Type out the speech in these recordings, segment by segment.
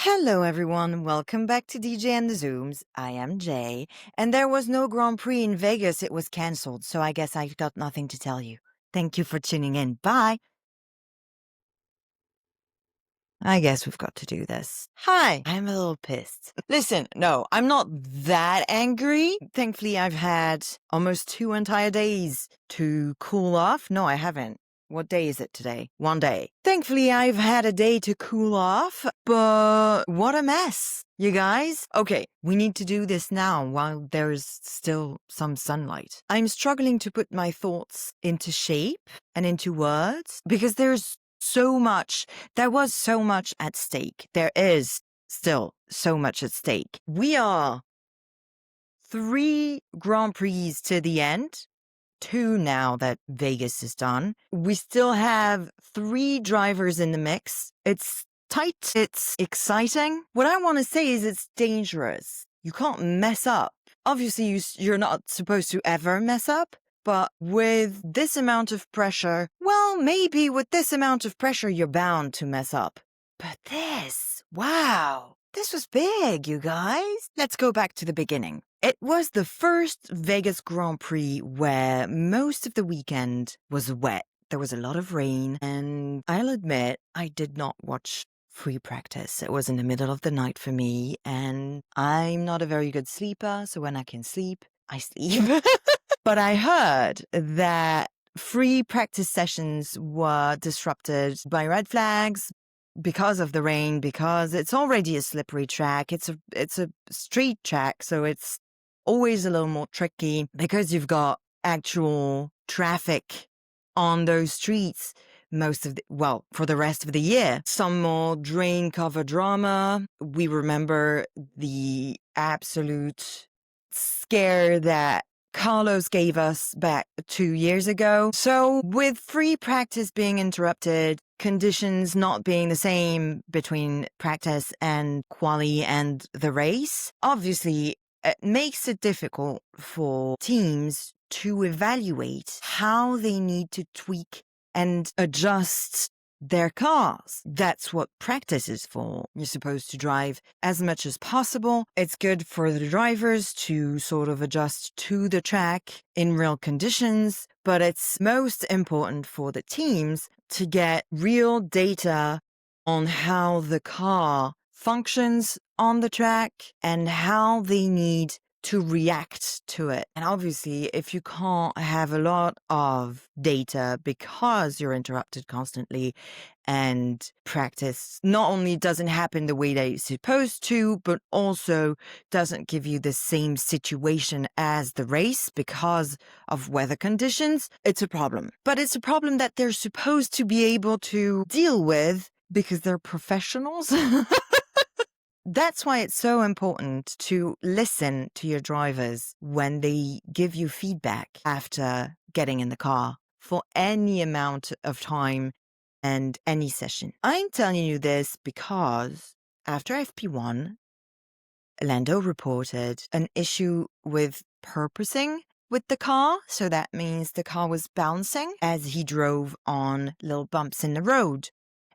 Hello, everyone. Welcome back to DJ and the Zooms. I am Jay, and there was no Grand Prix in Vegas. It was cancelled, so I guess I've got nothing to tell you. Thank you for tuning in. Bye. I guess we've got to do this. Hi, I'm a little pissed. Listen, no, I'm not that angry. Thankfully, I've had almost 2 entire days to cool off. No, I haven't. What day is it today? One day. Thankfully, I've had a day to cool off, but what a mess, you guys. Okay, we need to do this now while there's still some sunlight. I'm struggling to put my thoughts into shape and into words because there was so much at stake. There is still so much at stake. We are 3 Grand Prix to the end. 2 now that Vegas is done. We still have 3 drivers in the mix. It's tight. It's exciting. What I want to say is it's dangerous. You can't mess up. Obviously, you're not supposed to ever mess up. But with this amount of pressure, well, maybe with this amount of pressure, you're bound to mess up. But wow, this was big, you guys. Let's go back to the beginning. It was the first Vegas Grand Prix where most of the weekend was wet. There was a lot of rain, and I'll admit, I did not watch free practice. It was in the middle of the night for me, and I'm not a very good sleeper, so when I can sleep, I sleep. But I heard that free practice sessions were disrupted by red flags because of the rain, because it's already a slippery track. It's a street track, so it's always a little more tricky because you've got actual traffic on those streets for the rest of the year. Some more drain cover drama. We remember the absolute scare that Carlos gave us back 2 years ago. So with free practice being interrupted, conditions not being the same between practice and quali and the race, obviously it makes it difficult for teams to evaluate how they need to tweak and adjust their cars. That's what practice is for. You're supposed to drive as much as possible. It's good for the drivers to sort of adjust to the track in real conditions, but it's most important for the teams to get real data on how the car functions on the track and how they need to react to it. And obviously, if you can't have a lot of data because you're interrupted constantly and practice not only doesn't happen the way that it's supposed to, but also doesn't give you the same situation as the race because of weather conditions, it's a problem. But it's a problem that they're supposed to be able to deal with because they're professionals. That's why it's so important to listen to your drivers when they give you feedback after getting in the car for any amount of time and any session. I'm telling you this because after FP1, Lando reported an issue with purposing with the car. So that means the car was bouncing as he drove on little bumps in the road.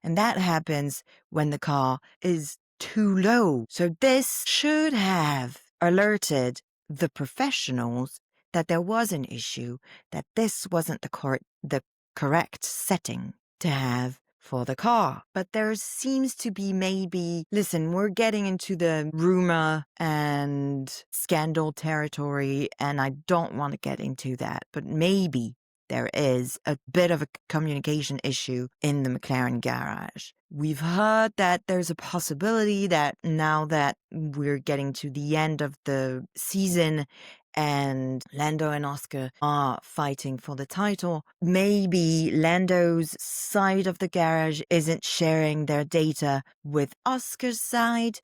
And that happens when the car is too low. So this should have alerted the professionals that there was an issue, that this wasn't the correct setting to have for the car. But there seems to be listen, we're getting into the rumor and scandal territory, and I don't want to get into that, but maybe there is a bit of a communication issue in the McLaren garage. We've heard that there's a possibility that now that we're getting to the end of the season and Lando and Oscar are fighting for the title, maybe Lando's side of the garage isn't sharing their data with Oscar's side,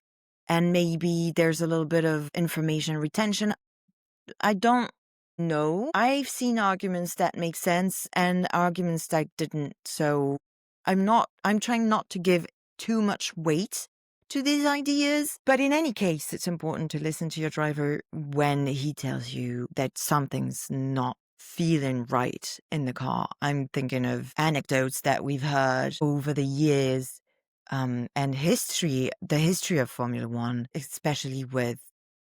and maybe there's a little bit of information retention. I don't know. I've seen arguments that make sense and arguments that didn't. So I'm trying not to give too much weight to these ideas. But in any case, it's important to listen to your driver when he tells you that something's not feeling right in the car. I'm thinking of anecdotes that we've heard over the years and the history of Formula One, especially with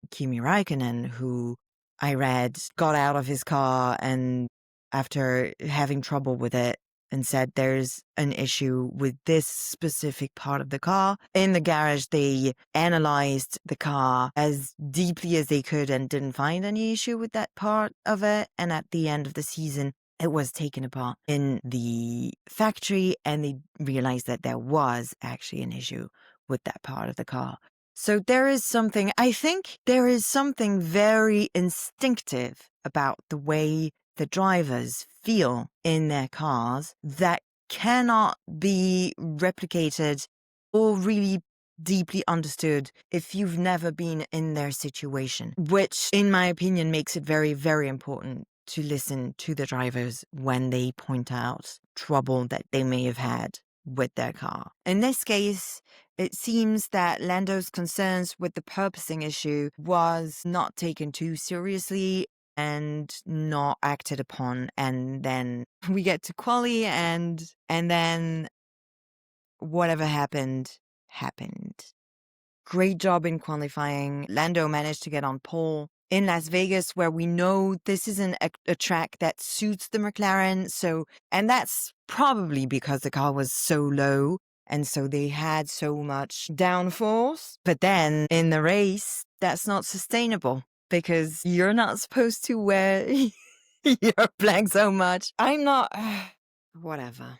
Kimi Räikkönen, who I read got out of his car and after having trouble with it and said there's an issue with this specific part of the car. In the garage, they analyzed the car as deeply as they could and didn't find any issue with that part of it. And at the end of the season, it was taken apart in the factory and they realized that there was actually an issue with that part of the car. So I think there is something very instinctive about the way the drivers feel in their cars that cannot be replicated or really deeply understood if you've never been in their situation, which in my opinion makes it very, very important to listen to the drivers when they point out trouble that they may have had with their car. In this case, it seems that Lando's concerns with the purposing issue was not taken too seriously and not acted upon. And then we get to quali and then whatever happened. Great job in qualifying. Lando managed to get on pole in Las Vegas, where we know this isn't a track that suits the McLaren. And that's probably because the car was so low. And so they had so much downforce. But then in the race, that's not sustainable because you're not supposed to wear your flag so much. I'm not, whatever.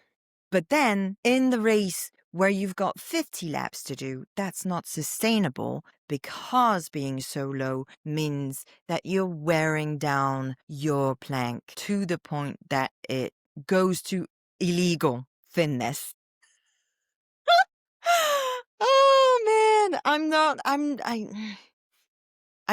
But then in the race where you've got 50 laps to do, that's not sustainable because being so low means that you're wearing down your plank to the point that it goes to illegal thinness. Oh man, I'm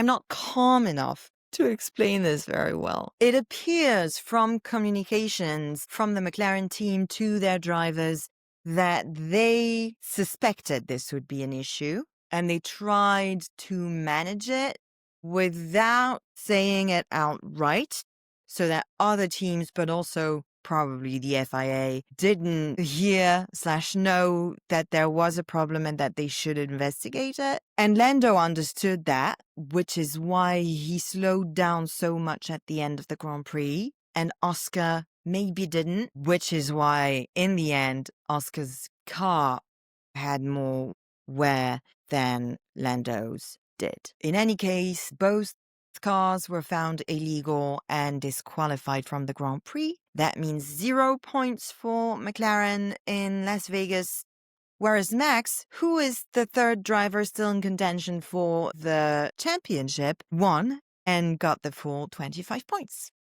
not calm enough to explain this very well. It appears from communications from the McLaren team to their drivers that they suspected this would be an issue and they tried to manage it without saying it outright so that other teams, but also probably the FIA, didn't hear/know that there was a problem and that they should investigate it. And Lando understood that, which is why he slowed down so much at the end of the Grand Prix. And Oscar maybe didn't, which is why in the end, Oscar's car had more wear than Lando's did. In any case, both cars were found illegal and disqualified from the Grand Prix. That means 0 points for McLaren in Las Vegas, whereas Max, who is the third driver still in contention for the championship, won and got the full 25 points,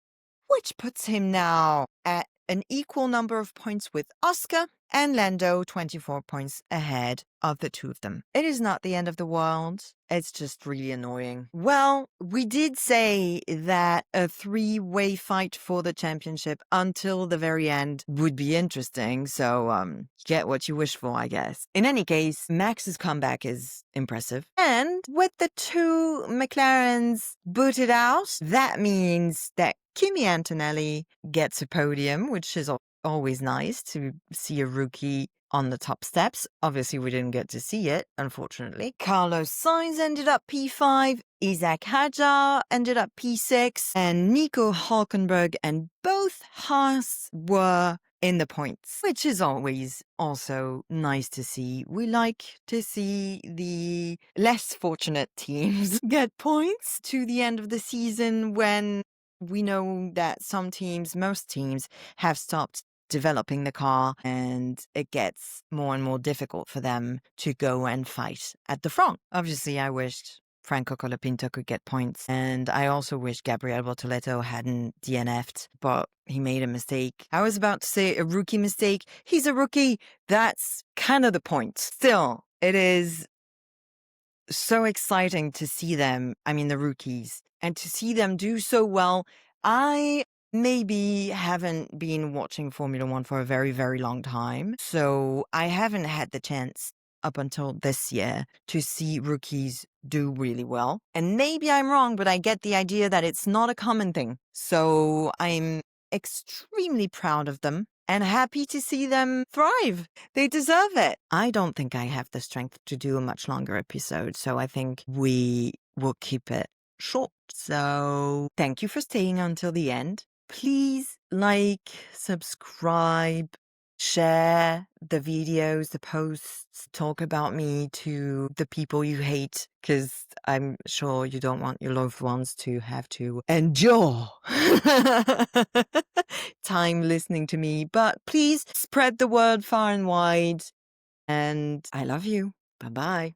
which puts him now at an equal number of points with Oscar and Lando, 24 points ahead of the two of them. It is not the end of the world. It's just really annoying. Well, we did say that a three-way fight for the championship until the very end would be interesting. So, get what you wish for, I guess. In any case, Max's comeback is impressive. And with the two McLarens booted out, that means that Kimi Antonelli gets a podium, which is always nice to see a rookie on the top steps. Obviously, we didn't get to see it, unfortunately. Carlos Sainz ended up P5, Isaac Hadjar ended up P6, and Nico Hülkenberg and both Haas were in the points, which is always also nice to see. We like to see the less fortunate teams get points to the end of the season when we know that most teams have stopped developing the car and it gets more and more difficult for them to go and fight at the front. Obviously, I wished Franco Colapinto could get points, and I also wish Gabriel Bortoleto hadn't DNF'd, but he made a mistake. I was about to say a rookie mistake. He's a rookie. That's kind of the point. Still, it is so exciting to see them, the rookies, and to see them do so well. I maybe haven't been watching Formula One for a very, very long time, so I haven't had the chance up until this year to see rookies do really well. And maybe I'm wrong, but I get the idea that it's not a common thing. So I'm extremely proud of them. and happy to see them thrive. They deserve it. I don't think I have the strength to do a much longer episode, so I think we will keep it short. So thank you for staying until the end. Please like, subscribe, share the videos, the posts, talk about me to the people you hate, because I'm sure you don't want your loved ones to have to endure time listening to me. But please spread the word far and wide. And I love you. Bye-bye.